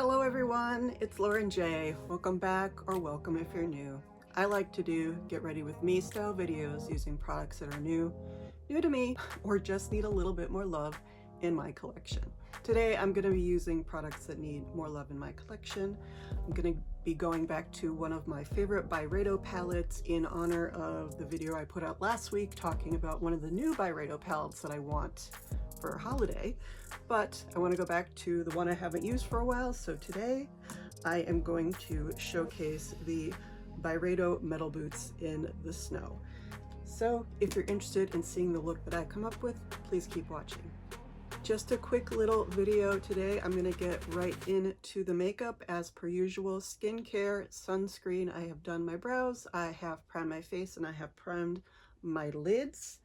Hello everyone, it's Lauren J. Welcome back or welcome if you're new. I like to do get ready with me style videos using products that are new to me, or just need a little bit more love in my collection. Today I'm going to be using products that need more love in my collection. I'm going to be going back to one of my favorite Byredo palettes in honor of the video I put out last week talking about one of the new Byredo palettes that I want for a holiday, but I want to go back to the one I haven't used for a while. So today I am going to showcase the Byredo Metal Boots in the Snow. So if you're interested in seeing the look that I come up with, please keep watching. Just a quick little video today. I'm going to get right into the makeup as per usual. Skincare, sunscreen. I have done my brows, I have primed my face, and I have primed my lids.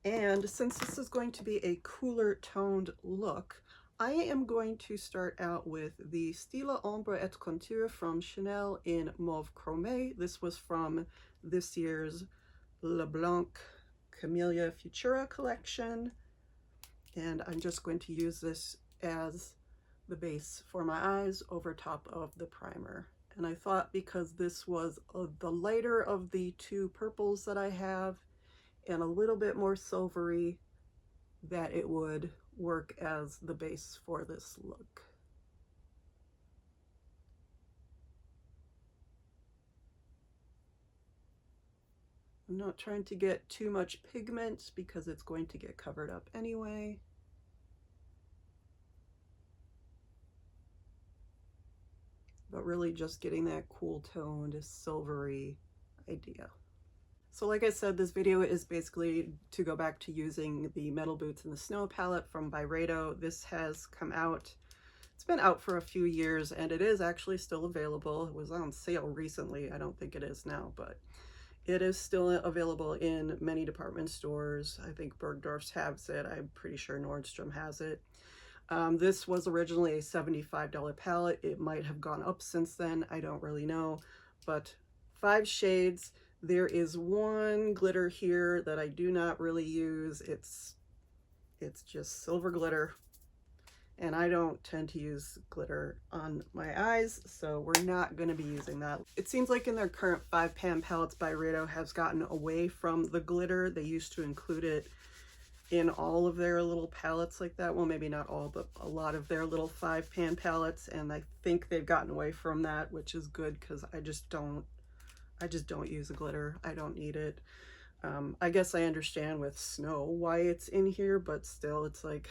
And since this is going to be a cooler toned look, I am going to start out with the Stylo Ombre et Contour from Chanel in Mauve Chrome. This was from this year's Le Blanc Camellia Futura collection. And I'm just going to use this as the base for my eyes over top of the primer. And I thought because this was the lighter of the two purples that I have, and a little bit more silvery, that it would work as the base for this look. I'm not trying to get too much pigment because it's going to get covered up anyway. But really just getting that cool toned silvery idea. So like I said, this video is basically to go back to using the Metal Boots in the Snow palette from Byredo. This has come out, it's been out for a few years, and it is actually still available. It was on sale recently. I don't think it is now, but it is still available in many department stores. I think Bergdorf's has it. I'm pretty sure Nordstrom has it. This was originally a $75 palette. It might have gone up since then. I don't really know, but 5 shades. There is one glitter here that I do not really use. It's just silver glitter, and I don't tend to use glitter on my eyes, so we're not going to be using that. It seems like in their current 5-pan palettes, Byredo has gotten away from the glitter. They used to include it in all of their little palettes like that. Well, maybe not all, but a lot of their little 5-pan palettes, and I think they've gotten away from that, which is good because I just don't use the glitter. I don't need it. I guess I understand with snow why it's in here, but still it's like,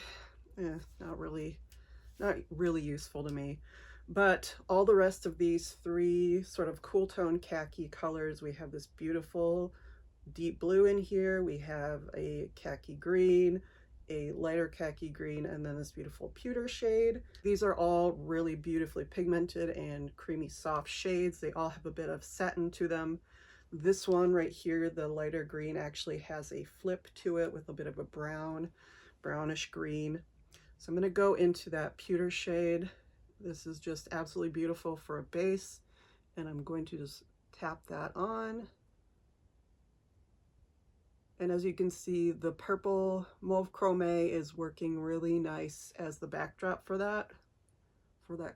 not really useful to me. But all the rest of these 3 sort of cool tone khaki colors, we have this beautiful deep blue in here, we have a khaki green, a lighter khaki green, and then this beautiful pewter shade. These are all really beautifully pigmented and creamy soft shades. They all have a bit of satin to them. This one right here, the lighter green, actually has a flip to it with a bit of a brownish green. So I'm going to go into that pewter shade. This is just absolutely beautiful for a base, and I'm going to just tap that on. And as you can see, the purple Mauve Chrome is working really nice as the backdrop for that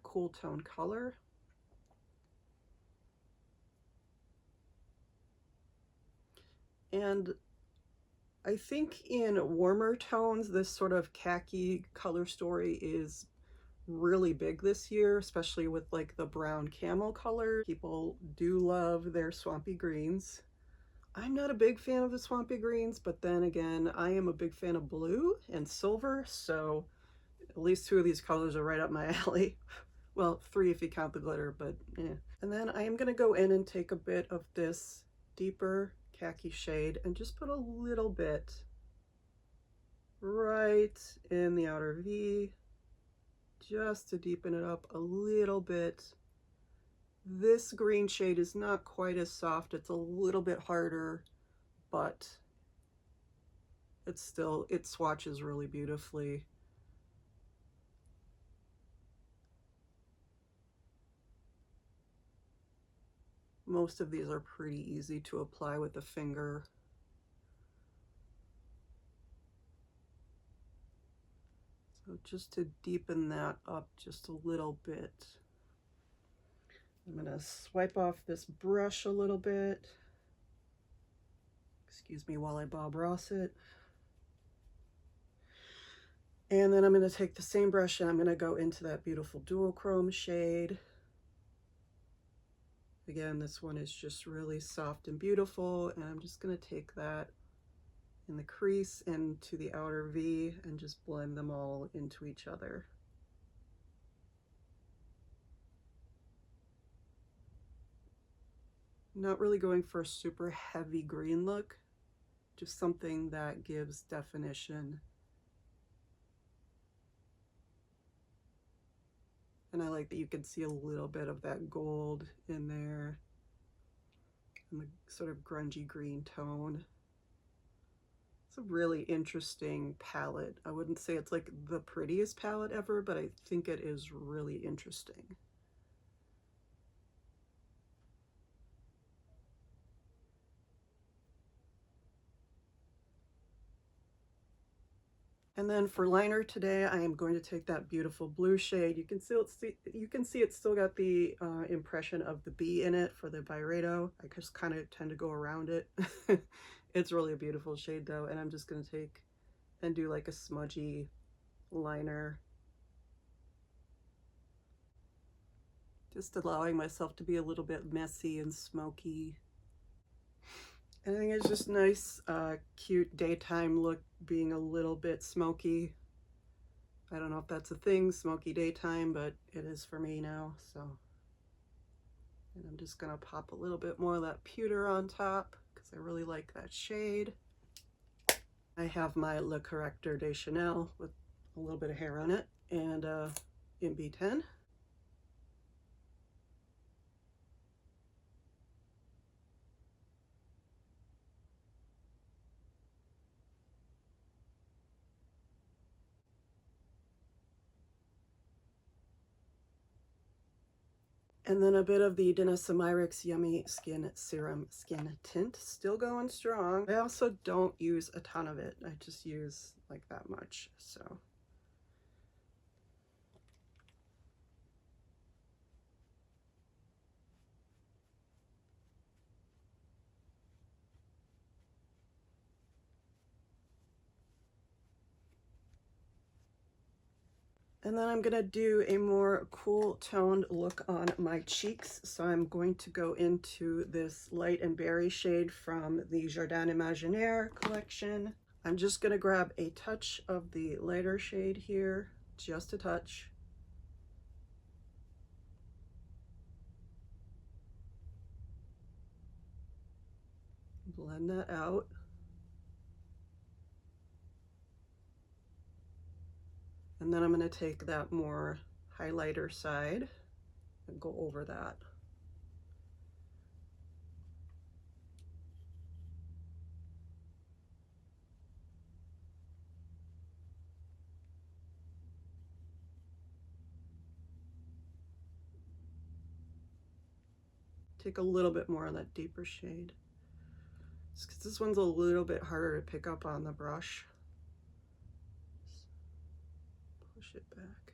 cool tone color. And I think in warmer tones, this sort of khaki color story is really big this year, especially with like the brown camel color. People do love their swampy greens. I'm not a big fan of the swampy greens, but then again, I am a big fan of blue and silver, so at least 2 of these colors are right up my alley. Well, 3 if you count the glitter, but yeah. And then I am going to go in and take a bit of this deeper khaki shade and just put a little bit right in the outer V, just to deepen it up a little bit. This green shade is not quite as soft, it's a little bit harder, but it swatches really beautifully. Most of these are pretty easy to apply with a finger. So just to deepen that up just a little bit. I'm gonna swipe off this brush a little bit. Excuse me while I Bob Ross it. And then I'm gonna take the same brush and I'm gonna go into that beautiful duochrome shade. Again, this one is just really soft and beautiful, and I'm just gonna take that in the crease and to the outer V and just blend them all into each other. Not really going for a super heavy green look, just something that gives definition. And I like that you can see a little bit of that gold in there and the sort of grungy green tone. It's a really interesting palette. I wouldn't say it's like the prettiest palette ever, but I think it is really interesting. And then for liner today, I am going to take that beautiful blue shade. You can see it's still got the impression of the bee in it for the Byredo. I just kind of tend to go around it. It's really a beautiful shade though, and I'm just going to take and do like a smudgy liner. Just allowing myself to be a little bit messy and smoky. And I think it's just nice, cute daytime look, being a little bit smoky. I don't know if that's a thing, smoky daytime, but it is for me now, so. And I'm just gonna pop a little bit more of that pewter on top, because I really like that shade. I have my Le Correcteur de Chanel with a little bit of hair on it, and in B10. And then a bit of the Danessa Myricks Yummy Skin Serum Skin Tint, still going strong. I also don't use a ton of it. I just use like that much, so. And then I'm gonna do a more cool toned look on my cheeks. So I'm going to go into this light and berry shade from the Jardin Imaginaire collection. I'm just gonna grab a touch of the lighter shade here, just a touch. Blend that out. And then I'm going to take that more highlighter side and go over that. Take a little bit more on that deeper shade. Just 'cause this one's a little bit harder to pick up on the brush. Push it back.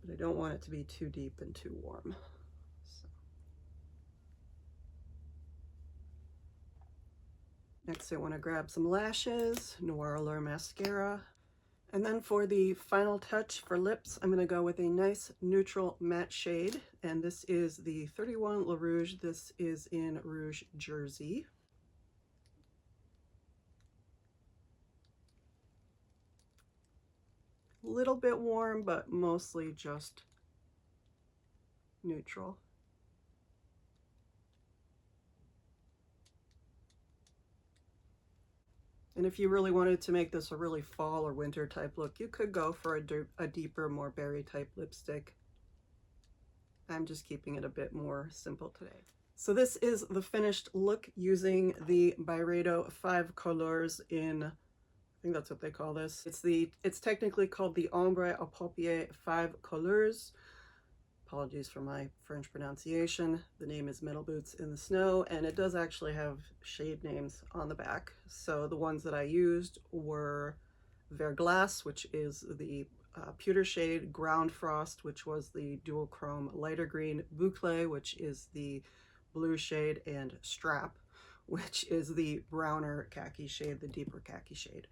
But I don't want it to be too deep and too warm. So. Next, I want to grab some lashes, Noir Allure mascara. And then for the final touch for lips, I'm going to go with a nice neutral matte shade. And this is the 31 Le Rouge. This is in Rouge Jersey. A little bit warm, but mostly just neutral. And if you really wanted to make this a really fall or winter type look, you could go for a deeper, more berry type lipstick. I'm just keeping it a bit more simple today. So this is the finished look using the Byredo 5 Couleurs in, I think that's what they call this. It's technically called the Ombre à Paupières 5 Couleurs. Apologies for my French pronunciation. The name is Metal Boots in the Snow, and it does actually have shade names on the back. So the ones that I used were Verglas, which is the pewter shade Ground Frost, which was the dual chrome lighter green, Boucle, which is the blue shade, and Strap, which is the browner khaki shade, the deeper khaki shade.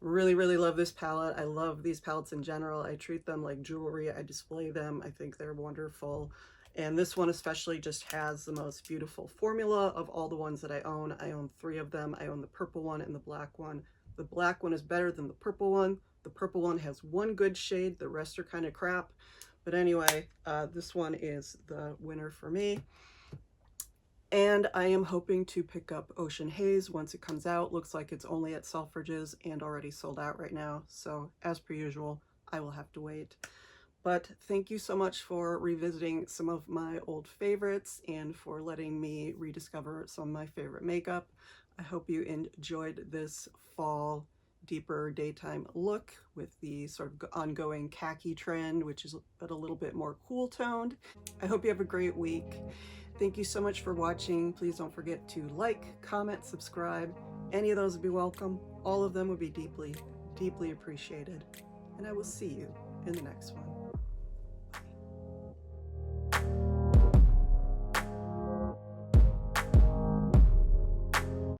Really, really love this palette. I love these palettes in general. I treat them like jewelry. I display them. I think they're wonderful. And this one especially just has the most beautiful formula of all the ones that I own. I own 3 of them. I own the purple one and the black one. The black one is better than the purple one. The purple one has 1 good shade. The rest are kind of crap. But anyway, this one is the winner for me. And I am hoping to pick up Ocean Haze once it comes out. Looks like it's only at Selfridges and already sold out right now. So as per usual, I will have to wait. But thank you so much for revisiting some of my old favorites and for letting me rediscover some of my favorite makeup. I hope you enjoyed this fall deeper daytime look with the sort of ongoing khaki trend, which is but a little bit more cool toned. I hope you have a great week. Thank you so much for watching. Please don't forget to like, comment, subscribe. Any of those would be welcome. All of them would be deeply, deeply appreciated. And I will see you in the next one.